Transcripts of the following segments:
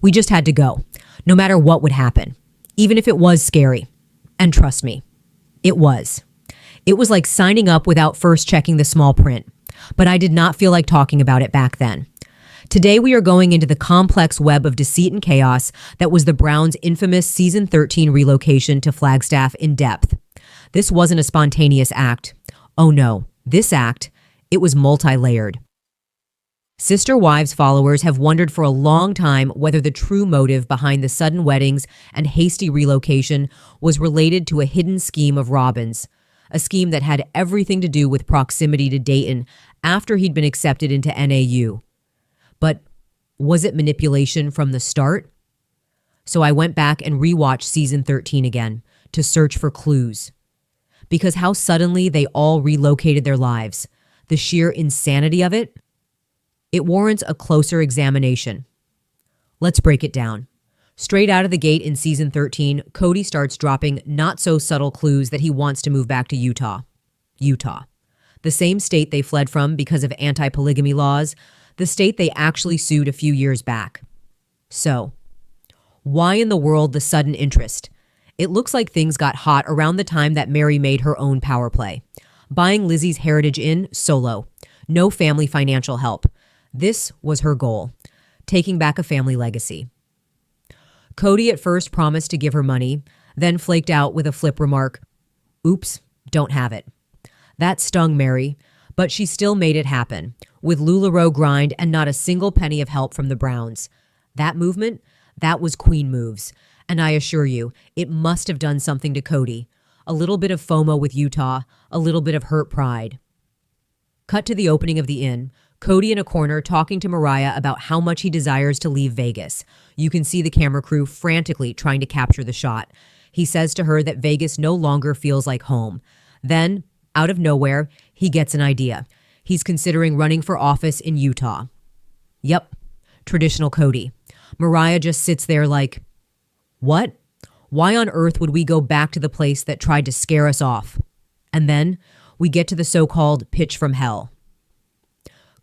We just had to go, no matter what would happen, even if it was scary. And trust me, it was. It was like signing up without first checking the small print. But I did not feel like talking about it back then. Today we are going into the complex web of deceit and chaos that was the Browns' infamous Season 13 relocation to Flagstaff in depth. This wasn't a spontaneous act. Oh no, this act, it was multi-layered. Sister Wives followers have wondered for a long time whether the true motive behind the sudden weddings and hasty relocation was related to a hidden scheme of Robyn's, a scheme that had everything to do with proximity to Dayton after he'd been accepted into NAU. But was it manipulation from the start? So I went back and rewatched Season 13 again to search for clues. Because how suddenly they all relocated their lives, the sheer insanity of it, it warrants a closer examination. Let's break it down. Straight out of the gate in Season 13, Kody starts dropping not-so-subtle clues that he wants to move back to Utah. Utah. The same state they fled from because of anti-polygamy laws, the state they actually sued a few years back. So, why in the world the sudden interest? It looks like things got hot around the time that Mary made her own power play. Buying Lizzie's Heritage Inn solo. No family financial help. This was her goal. Taking back a family legacy. Kody at first promised to give her money, then flaked out with a flip remark, "Oops, don't have it." That stung Mary, but she still made it happen, with LuLaRoe grind and not a single penny of help from the Browns. That movement, that was queen moves, and I assure you, it must have done something to Kody. A little bit of FOMO with Utah, a little bit of hurt pride. Cut to the opening of the inn, Kody in a corner talking to Mariah about how much he desires to leave Vegas. You can see the camera crew frantically trying to capture the shot. He says to her that Vegas no longer feels like home. Then, out of nowhere, he gets an idea. He's considering running for office in Utah. Yep, traditional Kody. Mariah just sits there like, what? Why on earth would we go back to the place that tried to scare us off? And then we get to the so-called pitch from hell.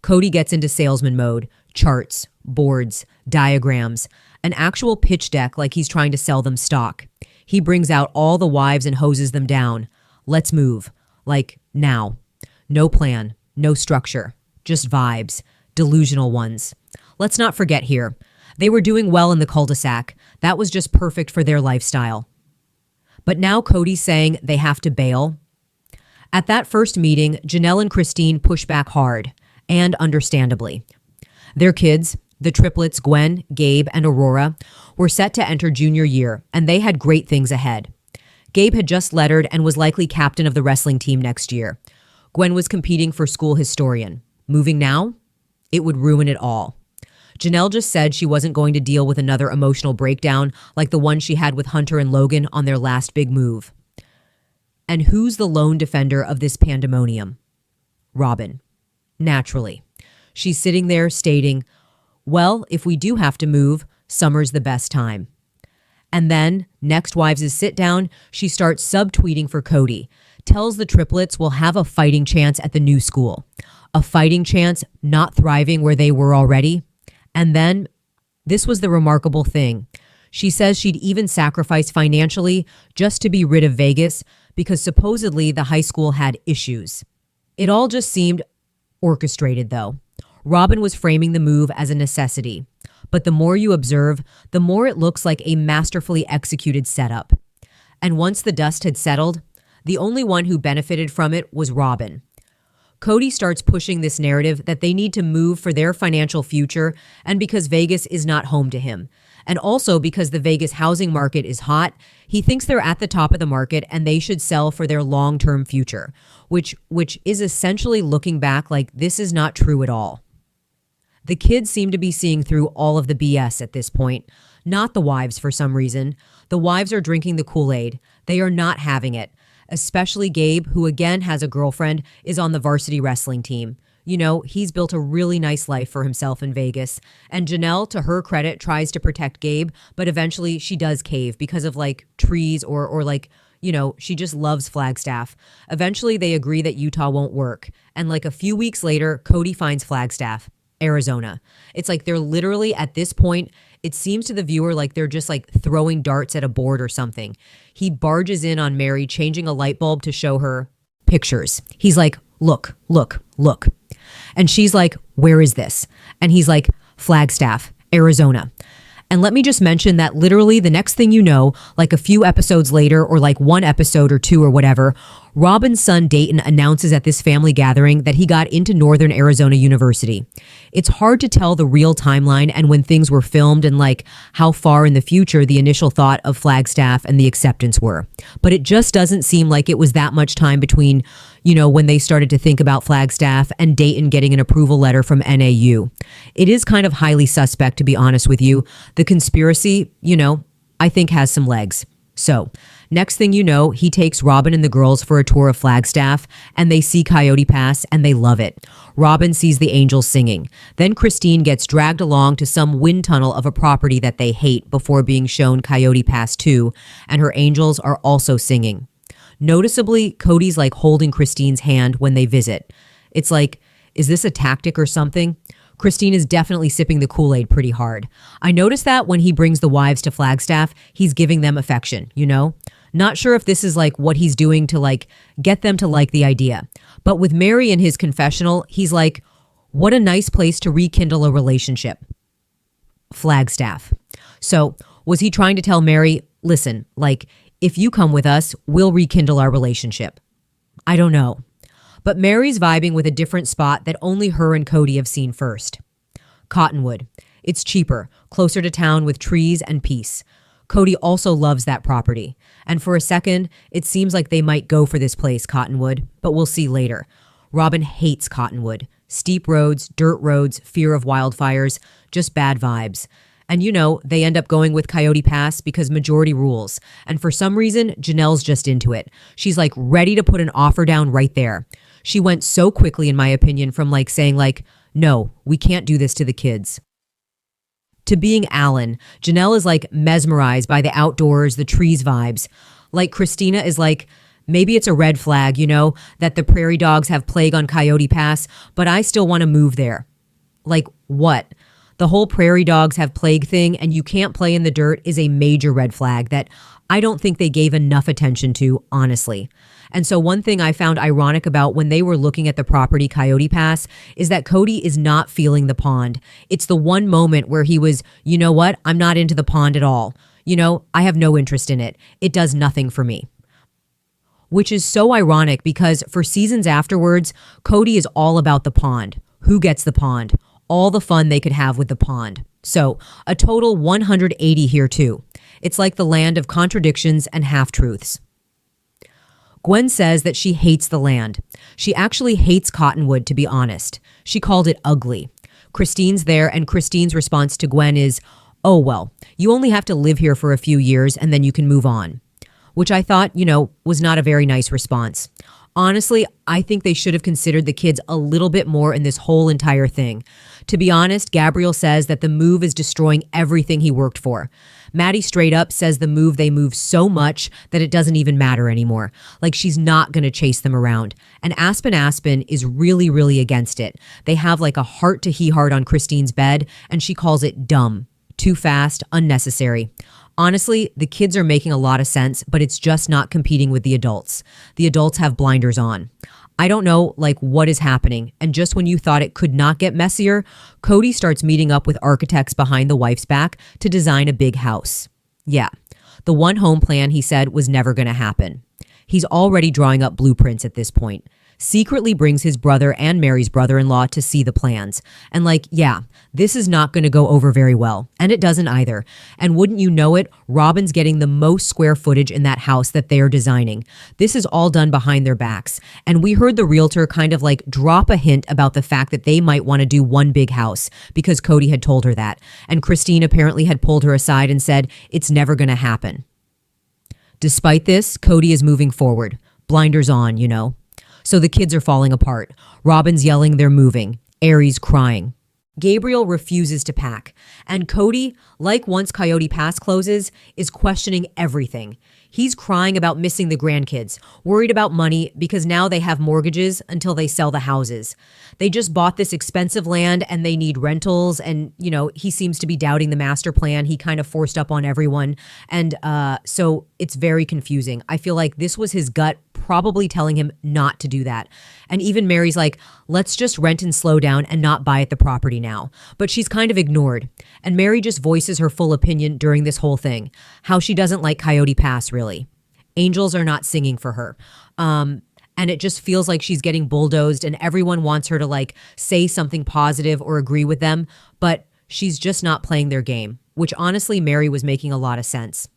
Kody gets into salesman mode, charts, boards, diagrams, an actual pitch deck like he's trying to sell them stock. He brings out all the wives and hoses them down. Let's move. Like, now. No plan, no structure, just vibes, delusional ones. Let's not forget here. They were doing well in the cul-de-sac. That was just perfect for their lifestyle. But now Kody's saying they have to bail. At that first meeting, Janelle and Christine push back hard. And understandably. Their kids, the triplets Gwen, Gabe, and Aurora, were set to enter junior year, and they had great things ahead. Gabe had just lettered and was likely captain of the wrestling team next year. Gwen was competing for school historian. Moving now? It would ruin it all. Janelle just said she wasn't going to deal with another emotional breakdown like the one she had with Hunter and Logan on their last big move. And who's the lone defender of this pandemonium? Robyn. Naturally. She's sitting there stating, well, if we do have to move, summer's the best time. And then, next Wives' sit-down, she starts subtweeting for Kody, tells the triplets will have a fighting chance at the new school. A fighting chance not thriving where they were already. And then, this was the remarkable thing. She says she'd even sacrifice financially just to be rid of Vegas because supposedly the high school had issues. It all just seemed orchestrated, though. Robyn was framing the move as a necessity. But the more you observe, the more it looks like a masterfully executed setup. And once the dust had settled, the only one who benefited from it was Robyn. Kody starts pushing this narrative that they need to move for their financial future and because Vegas is not home to him. And also because the Vegas housing market is hot, he thinks they're at the top of the market and they should sell for their long-term future, which is essentially looking back like this is not true at all. The kids seem to be seeing through all of the BS at this point, not the wives for some reason. The wives are drinking the Kool-Aid. They are not having it. Especially Gabe, who again has a girlfriend, is on the varsity wrestling team. You know, he's built a really nice life for himself in Vegas. And Janelle, to her credit, tries to protect Gabe, but eventually she does cave because of like trees or like, you know, she just loves Flagstaff. Eventually they agree that Utah won't work. And like a few weeks later, Kody finds Flagstaff, Arizona. It's like they're literally at this point It seems to the viewer like they're just like throwing darts at a board or something. He barges in on Mary, changing a light bulb to show her pictures. He's like, look, look, look. And she's like, where is this? And he's like, Flagstaff, Arizona. And let me just mention that literally the next thing you know, like a few episodes later, or like one episode or two or whatever, Robyn's son Dayton announces at this family gathering that he got into Northern Arizona University. It's hard to tell the real timeline and when things were filmed and like how far in the future the initial thought of Flagstaff and the acceptance were. But it just doesn't seem like it was that much time between, when they started to think about Flagstaff and Dayton getting an approval letter from NAU. It is kind of highly suspect, to be honest with you. The conspiracy, I think has some legs. So, next thing you know, he takes Robyn and the girls for a tour of Flagstaff, and they see Coyote Pass, and they love it. Robyn sees the angels singing. Then Christine gets dragged along to some wind tunnel of a property that they hate before being shown Coyote Pass 2, and her angels are also singing. Noticeably, Kody's like holding Christine's hand when they visit. It's like, is this a tactic or something? Christine is definitely sipping the Kool-Aid pretty hard. I noticed that when he brings the wives to Flagstaff, he's giving them affection, Not sure if this is like what he's doing to like get them to like the idea. But with Mary in his confessional, he's like, what a nice place to rekindle a relationship. Flagstaff. So was he trying to tell Mary, listen, like, if you come with us, we'll rekindle our relationship? I don't know. But Mary's vibing with a different spot that only her and Kody have seen first. Cottonwood. It's cheaper, closer to town with trees and peace. Kody also loves that property. And for a second, it seems like they might go for this place, Cottonwood, but we'll see later. Robyn hates Cottonwood. Steep roads, dirt roads, fear of wildfires, just bad vibes. And they end up going with Coyote Pass because majority rules. And for some reason, Janelle's just into it. She's like ready to put an offer down right there. She went so quickly, in my opinion, from like saying like, no, we can't do this to the kids, to being Alan. Janelle is like mesmerized by the outdoors, the trees vibes. Like Christina is like, maybe it's a red flag, that the prairie dogs have plague on Coyote Pass, but I still want to move there. Like what? The whole prairie dogs have plague thing and you can't play in the dirt is a major red flag that I don't think they gave enough attention to, honestly. And so one thing I found ironic about when they were looking at the property Coyote Pass is that Kody is not feeling the pond. It's the one moment where he was, you know what? I'm not into the pond at all. I have no interest in it. It does nothing for me. Which is so ironic because for seasons afterwards, Kody is all about the pond. Who gets the pond? All the fun they could have with the pond. So a total 180 here too. It's like the land of contradictions and half-truths. Gwen says that she hates the land. She actually hates Cottonwood, to be honest. She called it ugly. Christine's there, and Christine's response to Gwen is, oh, well, you only have to live here for a few years and then you can move on. Which I thought, was not a very nice response. Honestly, I think they should have considered the kids a little bit more in this whole entire thing. To be honest, Gabriel says that the move is destroying everything he worked for. Maddie straight up says the move they move so much that it doesn't even matter anymore. Like she's not going to chase them around. And Aspen is really, really against it. They have like a heart to he-heart on Christine's bed, and she calls it dumb, too fast, unnecessary. Honestly, the kids are making a lot of sense, but it's just not competing with the adults. The adults have blinders on. I don't know, like, what is happening. And just when you thought it could not get messier, Kody starts meeting up with architects behind the wife's back to design a big house. Yeah, the one home plan he said was never going to happen. He's already drawing up blueprints at this point. Secretly brings his brother and Mary's brother-in-law to see the plans. And like, yeah, this is not going to go over very well. And it doesn't either. And wouldn't you know it, Robyn's getting the most square footage in that house that they are designing. This is all done behind their backs. And we heard the realtor kind of like drop a hint about the fact that they might want to do one big house because Kody had told her that. And Christine apparently had pulled her aside and said, it's never going to happen. Despite this, Kody is moving forward. Blinders on. So the kids are falling apart. Robyn's yelling they're moving. Aries crying. Gabriel refuses to pack. And Kody, like once Coyote Pass closes, is questioning everything. He's crying about missing the grandkids, worried about money because now they have mortgages until they sell the houses. They just bought this expensive land and they need rentals. And, he seems to be doubting the master plan. He kind of forced up on everyone. And so it's very confusing. I feel like this was his gut probably telling him not to do that. And even Mary's like, let's just rent and slow down and not buy at the property now. But she's kind of ignored. And Mary just voices her full opinion during this whole thing, how she doesn't like Coyote Pass, really. Angels are not singing for her. And it just feels like she's getting bulldozed and everyone wants her to say something positive or agree with them, but she's just not playing their game, which honestly, Mary was making a lot of sense.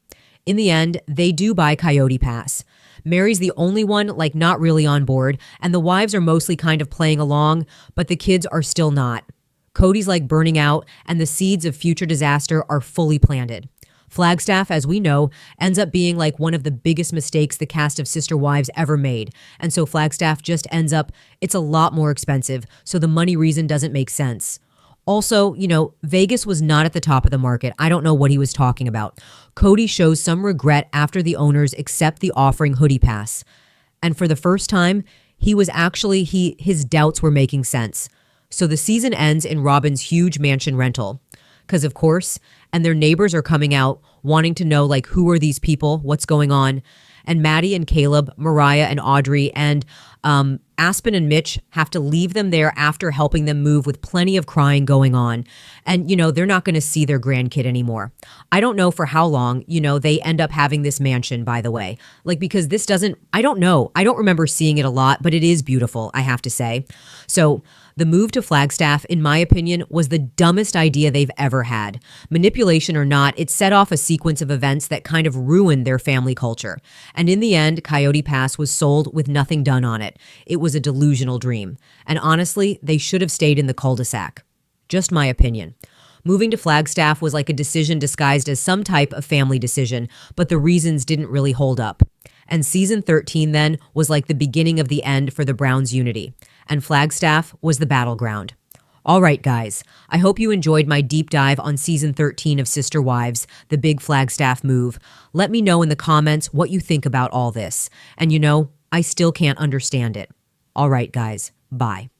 In the end, they do buy Coyote Pass. Mary's the only one not really on board, and the wives are mostly kind of playing along, but the kids are still not. Kody's burning out, and the seeds of future disaster are fully planted. Flagstaff, as we know, ends up being one of the biggest mistakes the cast of Sister Wives ever made. And so Flagstaff just ends up, it's a lot more expensive, so the money reason doesn't make sense. Also, Vegas was not at the top of the market. I don't know what he was talking about. Kody shows some regret after the owners accept the offering hoodie pass. And for the first time, he was actually, his doubts were making sense. So the season ends in Robyn's huge mansion rental. Because of course, and their neighbors are coming out wanting to know who are these people, what's going on. And Maddie and Caleb, Mariah and Audrey, and Aspen and Mitch have to leave them there after helping them move with plenty of crying going on. And, they're not going to see their grandkid anymore. I don't know for how long, they end up having this mansion, by the way. Because this doesn't, I don't know. I don't remember seeing it a lot, but it is beautiful, I have to say. So the move to Flagstaff, in my opinion, was the dumbest idea they've ever had. Manipulation or not, it set off a sequence of events that kind of ruined their family culture. And in the end, Coyote Pass was sold with nothing done on it. It was a delusional dream. And honestly, they should have stayed in the cul-de-sac. Just my opinion. Moving to Flagstaff was like a decision disguised as some type of family decision, but the reasons didn't really hold up. And season 13 then was like the beginning of the end for the Browns' unity. And Flagstaff was the battleground. All right, guys, I hope you enjoyed my deep dive on season 13 of Sister Wives, the big Flagstaff move. Let me know in the comments what you think about all this. And I still can't understand it. All right, guys, bye.